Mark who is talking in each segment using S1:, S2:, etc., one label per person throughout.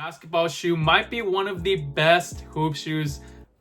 S1: basketball shoe might be one of the best hoop shoes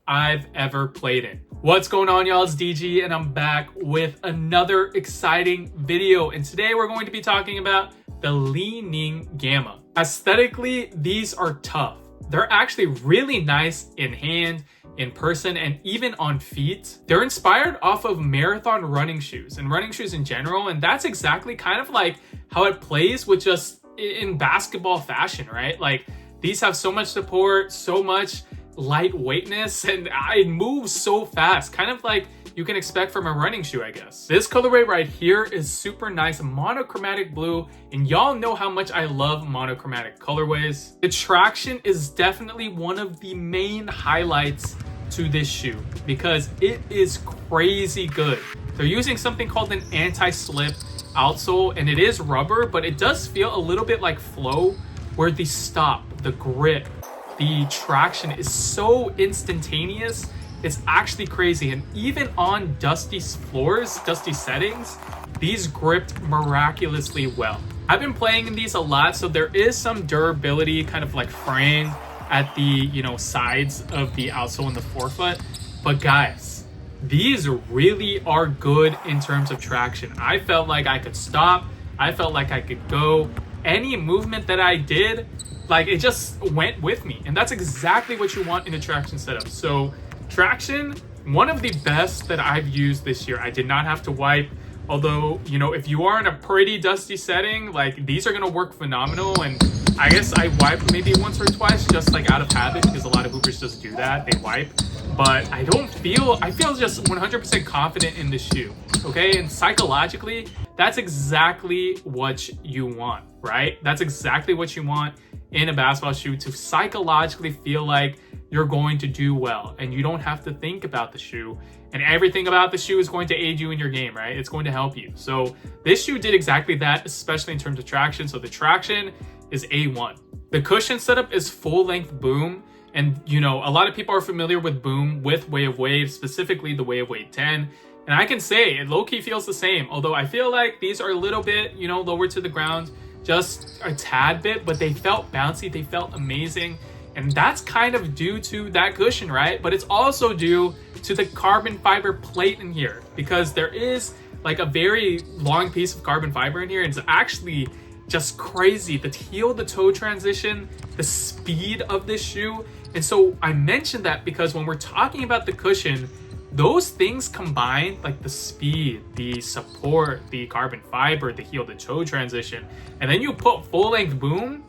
S1: I've ever played in. What's going on, y'all? It's DG and I'm back with another exciting video. And today we're going to be talking about the Li Ning Gamma. Aesthetically, these are tough. They're actually really nice in hand, in person, and even on feet. They're inspired off of marathon running shoes and running shoes in general. And that's exactly kind of like how it plays with just in basketball fashion, right? Like these have so much support, so much lightweightness, and it moves so fast, kind of like you can expect from a running shoe, I guess. This colorway right here is super nice, monochromatic blue, and y'all know how much I love monochromatic colorways. The traction is definitely one of the main highlights to this shoe because it is crazy good. They're using something called an anti-slip outsole, and it is rubber, but it does feel a little bit like flow, where the stop, the grip, the traction is so instantaneous. It's actually crazy. And even on dusty floors, dusty settings, these gripped miraculously well. I've been playing in these a lot, so there is some durability, kind of like fraying at the sides of the outsole and the forefoot. But guys, these really are good in terms of traction. I felt like I could stop. I felt like I could go. Any movement that I did, like it just went with me. And that's exactly what you want in a traction setup. So traction, one of the best that I've used this year. I did not have to wipe. Although, if you are in a pretty dusty setting, like these are gonna work phenomenal. And I guess I wiped maybe once or twice just like out of habit, because a lot of hoopers just do that, they wipe. But I feel just 100% confident in this shoe, okay? And psychologically, that's exactly what you want, right? That's exactly what you want in a basketball shoe, to psychologically feel like you're going to do well and you don't have to think about the shoe, and everything about the shoe is going to aid you in your game, right? It's going to help you. So this shoe did exactly that, especially in terms of traction. So the traction is A1. The cushion setup is full length Boom. And a lot of people are familiar with Boom with Way of Wade, specifically the Way of Wade 10. And I can say it low-key feels the same, although I feel like these are a little bit, lower to the ground, just a tad bit, but they felt bouncy, they felt amazing. And that's kind of due to that cushion, right? But it's also due to the carbon fiber plate in here, because there is like a very long piece of carbon fiber in here. And it's actually just crazy. The heel to toe transition, the speed of this shoe. And so I mentioned that because when we're talking about the cushion, those things combined, like the speed, the support, the carbon fiber, the heel to toe transition, and then you put full length Boom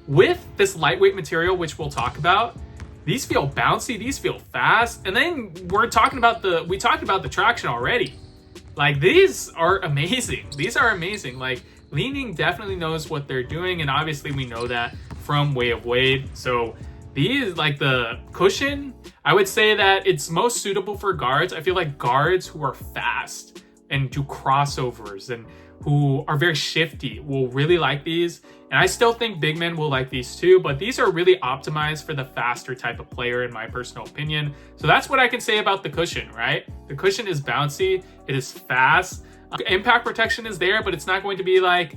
S1: with this lightweight material, which we'll talk about. These feel bouncy, these feel fast. And then we talked about the traction already. Like these are amazing. These are amazing. Like Li Ning definitely knows what they're doing. And obviously we know that from Way of Wade. So these, like the cushion, I would say that it's most suitable for guards. I feel like guards who are fast and do crossovers and who are very shifty will really like these. And I still think big men will like these too, but these are really optimized for the faster type of player in my personal opinion. So that's what I can say about the cushion, right? The cushion is bouncy, it is fast. Impact protection is there, but it's not going to be like,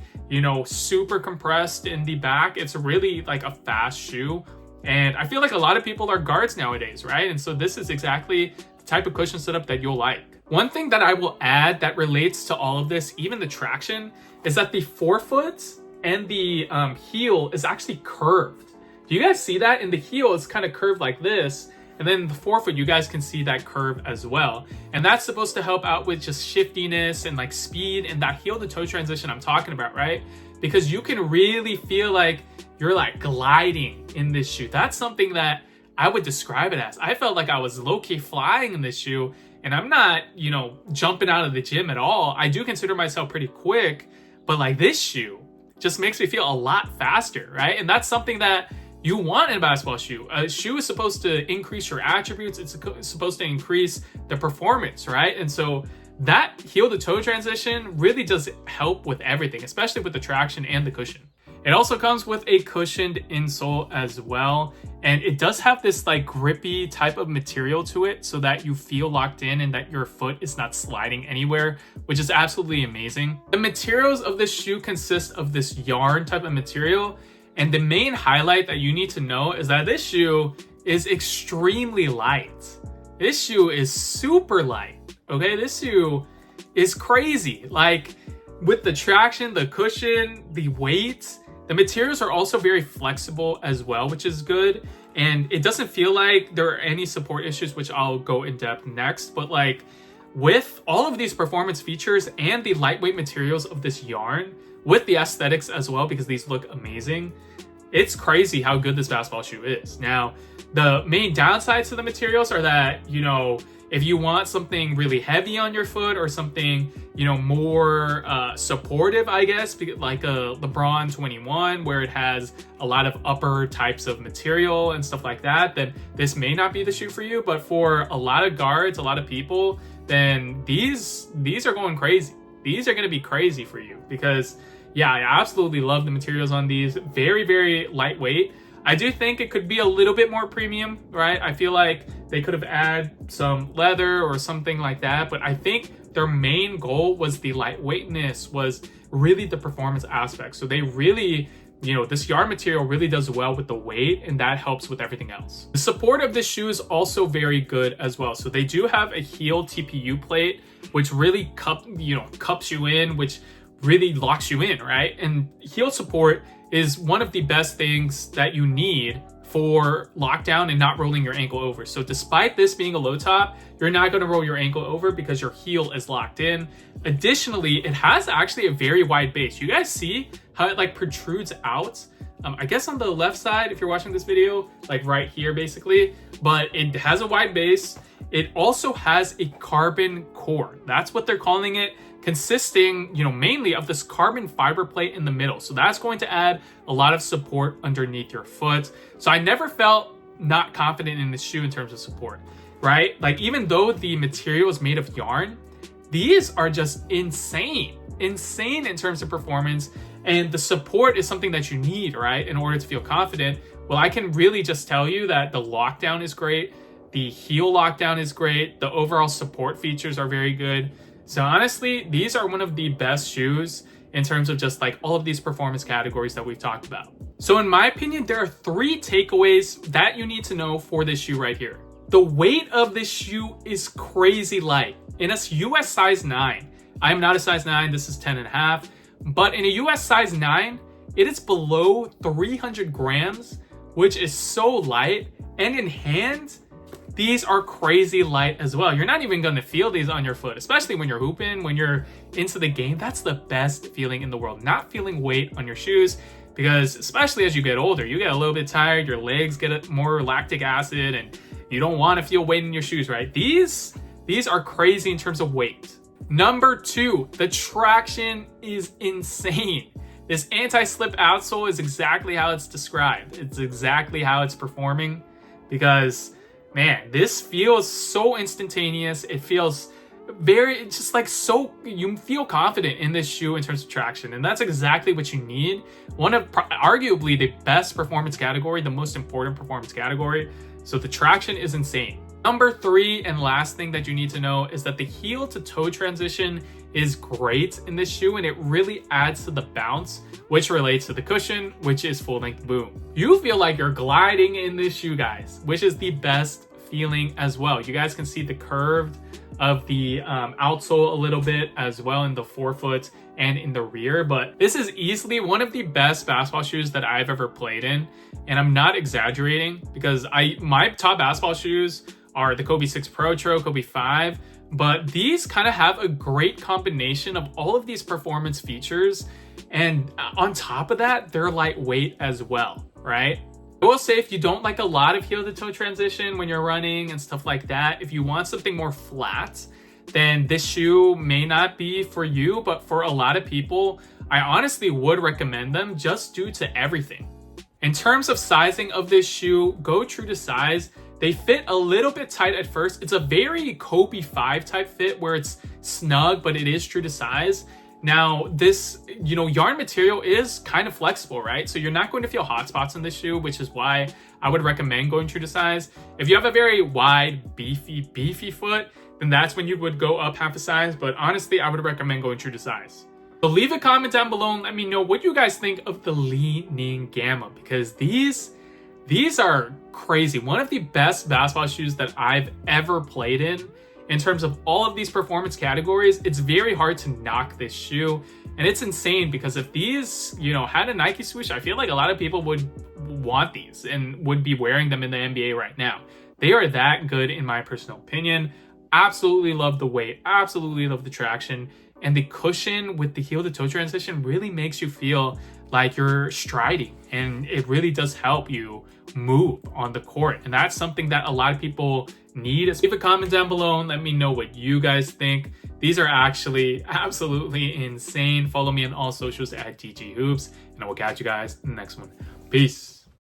S1: super compressed in the back. It's really like a fast shoe. And I feel like a lot of people are guards nowadays, right? And so this is exactly the type of cushion setup that you'll like. One thing that I will add that relates to all of this, even the traction, is that the forefoot and the heel is actually curved. Do you guys see that? In the heel, it's kind of curved like this. And then the forefoot, you guys can see that curve as well. And that's supposed to help out with just shiftiness and like speed and that heel to toe transition I'm talking about, right? Because you can really feel like you're like gliding in this shoe. That's something that I would describe it as. I felt like I was low-key flying in this shoe, and I'm not, jumping out of the gym at all. I do consider myself pretty quick, but like this shoe just makes me feel a lot faster, right? And that's something that you want in a basketball shoe. A shoe is supposed to increase your attributes. It's supposed to increase the performance, right? And so that heel to toe transition really does help with everything, especially with the traction and the cushion. It also comes with a cushioned insole as well. And it does have this like grippy type of material to it so that you feel locked in and that your foot is not sliding anywhere, which is absolutely amazing. The materials of this shoe consist of this yarn type of material. And the main highlight that you need to know is that this shoe is extremely light. This shoe is super light, okay? This shoe is crazy. Like, with the traction, the cushion, the weight, the materials are also very flexible as well, which is good. And it doesn't feel like there are any support issues, which I'll go in depth next. But like, with all of these performance features and the lightweight materials of this yarn, with the aesthetics as well, because these look amazing, it's crazy how good this basketball shoe is. Now, the main downsides to the materials are that, you know, if you want something really heavy on your foot or something, you know, more supportive, I guess, like a LeBron 21, where it has a lot of upper types of material and stuff like that, then this may not be the shoe for you. But for a lot of guards, a lot of people, then these are going crazy. These are going to be crazy for you because, yeah, I absolutely love the materials on these. Very, very lightweight. I do think it could be a little bit more premium, right? I feel like they could have added some leather or something like that, but I think their main goal was the lightweightness, was really the performance aspect. So they really, you know, this yarn material really does well with the weight, and that helps with everything else. The support of this shoe is also very good as well. So they do have a heel TPU plate, which really cups you in, which really locks you in, right? And heel support is one of the best things that you need for lockdown and not rolling your ankle over. So despite this being a low top, you're not going to roll your ankle over because your heel is locked in. Additionally, it has actually a very wide base. You guys see how it like protrudes out? I guess on the left side, if you're watching this video, like right here basically, but it has a wide base. It also has a carbon core. That's what they're calling it, consisting, you know, mainly of this carbon fiber plate in the middle. So that's going to add a lot of support underneath your foot. So I never felt not confident in this shoe in terms of support, right? Like, even though the material is made of yarn, these are just insane in terms of performance. And the support is something that you need, right, in order to feel confident. Well, I can really just tell you that the lockdown is great. The heel lockdown is great. The overall support features are very good. So honestly, these are one of the best shoes in terms of just like all of these performance categories that we've talked about. So in my opinion, there are 3 takeaways that you need to know for this shoe right here. The weight of this shoe is crazy light. In a US size 9, I'm not a size 9, this is 10.5, but in a US size 9, it is below 300 grams, which is so light, and in hand, these are crazy light as well. You're not even going to feel these on your foot, especially when you're hooping, when you're into the game. That's the best feeling in the world, not feeling weight on your shoes, because especially as you get older, you get a little bit tired, your legs get more lactic acid, and you don't want to feel weight in your shoes, right? These are crazy in terms of weight. Number 2, the traction is insane. This anti-slip outsole is exactly how it's described. It's exactly how it's performing, because man, this feels so instantaneous. It feels just like so, you feel confident in this shoe in terms of traction. And that's exactly what you need. One of arguably the best performance category, the most important performance category. So the traction is insane. Number 3 and last thing that you need to know is that the heel to toe transition is great in this shoe, and it really adds to the bounce, which relates to the cushion, which is full length boom. You feel like you're gliding in this shoe, guys, which is the best feeling as well. You guys can see the curved of the outsole a little bit as well in the forefoot and in the rear, but this is easily one of the best basketball shoes that I've ever played in, and I'm not exaggerating, because my top basketball shoes are the Kobe 6 Pro Tro, Kobe 5, but these kind of have a great combination of all of these performance features, and on top of that, they're lightweight as well, right? I will say, if you don't like a lot of heel to toe transition when you're running and stuff like that, if you want something more flat, then this shoe may not be for you, but for a lot of people, I honestly would recommend them just due to everything. In terms of sizing of this shoe, go true to size. They fit a little bit tight at first. It's a very Kobe 5 type fit where it's snug, but it is true to size. Now, this, yarn material is kind of flexible, right? So you're not going to feel hot spots in this shoe, which is why I would recommend going true to size. If you have a very wide, beefy foot, then that's when you would go up half a size. But honestly, I would recommend going true to size. So leave a comment down below and let me know what you guys think of the Li Ning Gamma, because these are crazy. One of the best basketball shoes that I've ever played in terms of all of these performance categories. It's very hard to knock this shoe, and it's insane because if these, you know, had a Nike swoosh, I feel like a lot of people would want these and would be wearing them in the NBA right now. They are that good in my personal opinion. Absolutely love the weight, absolutely love the traction, and the cushion with the heel to toe transition really makes you feel like you're striding, and it really does help you move on the court, and that's something that a lot of people need. Leave a comment down below and let me know what you guys think. These are actually absolutely insane. Follow me on all socials at DG Hoops, and I will catch you guys in the next one. Peace.